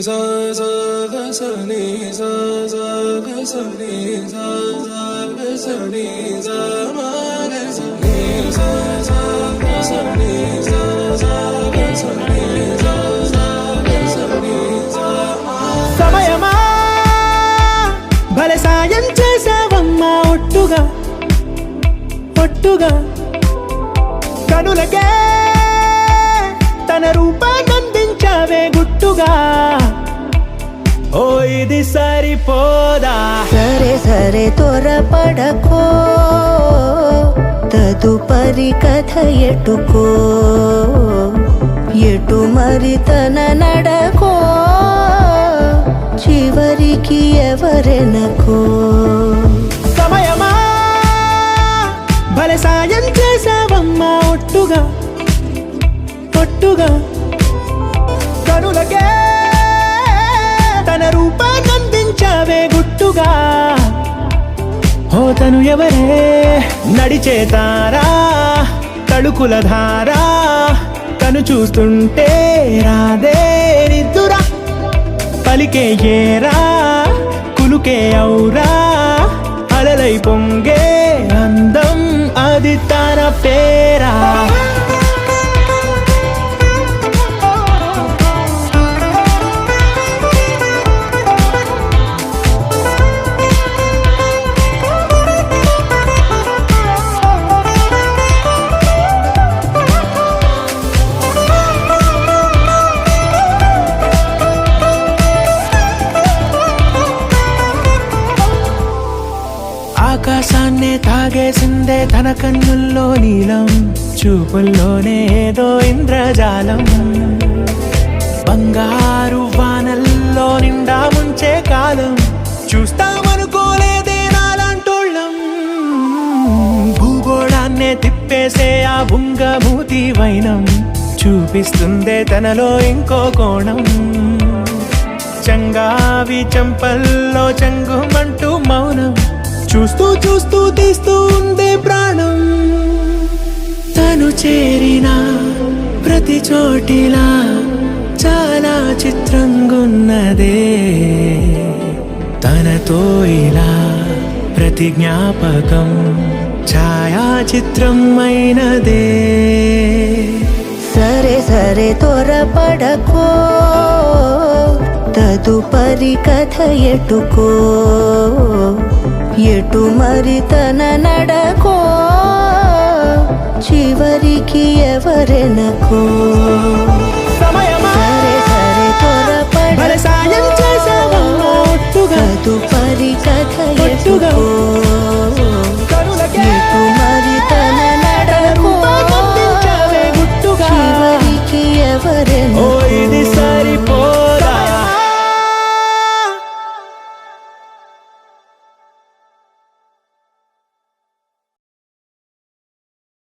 sa sa ga sa ni sa sa ga sa ni sa sa ga sa ni sa ma ga sa ni sa sa ga sa ni sa sa ga sa ni sa sa ga sa ni sa ma సమయమా భలే సాయం చేసావమ్మా ఒట్టుగా ఒట్టుగా కనులకే తన రూపాన్నందించావే గుట్టుగా ఓ ఇది సరిపోదా సరే సరే త్వరపడకో తదుపరి కథ ఎటుకో ఎటు మరి తన నడకో చివరికి ఎవరెనకో సమయమా భలే సాయం చేసావమ్మా ఒట్టుగా ఒట్టుగా కనులకే తన రూపాన్నందించావే గుట్టుగా ఓ తను ఎవరే నడిచే తారా తళుకుల ధారా తను చూస్తుంటే రాదే నిద్దురా పలికే ఏరా కులుకే ఔరా అలలై పొంగే అందం అది తన పేరా ఆకాశాన్నే తాగేసిందే తన కన్నుల్లో నీలం చూపుల్లోనే ఏదో ఇంద్రజాలం బంగారు వానల్లో నిండా ముంచే కాలం చూస్తామనుకోలేదే నాలాంటోళ్ళం భూగోళాన్నే తిప్పేసే ఆ బుంగమూతి వైనం చూపిస్తుందే తనలో ఇంకో కోణం చంగావి చంపల్లో చంగుమంటూ మౌనం చూస్తూ చూస్తూ తీస్తూ ఉందే ప్రాణం తను చేరిన ప్రతి చోటిలా చాలా చిత్రంగున్నదే తనతో ఇలా ప్రతి జ్ఞాపకం ఛాయాచిత్రం అయినదే సరే సరే త్వరపడకో తదుపరి కథ ఎటుకో ఎటు మరి తన నడకో చివరికి ఎవరెనకో సమయమా సరే సరే భలే సాయం చేసావమ్మా ఒట్టుగా తదుపరి కథ ఒట్టుగా ఎటుకో కనులకే ఎటు మరి తన నడకో రూపాన్నందించావే గుట్టుగా చివరికి ఎవరెనకో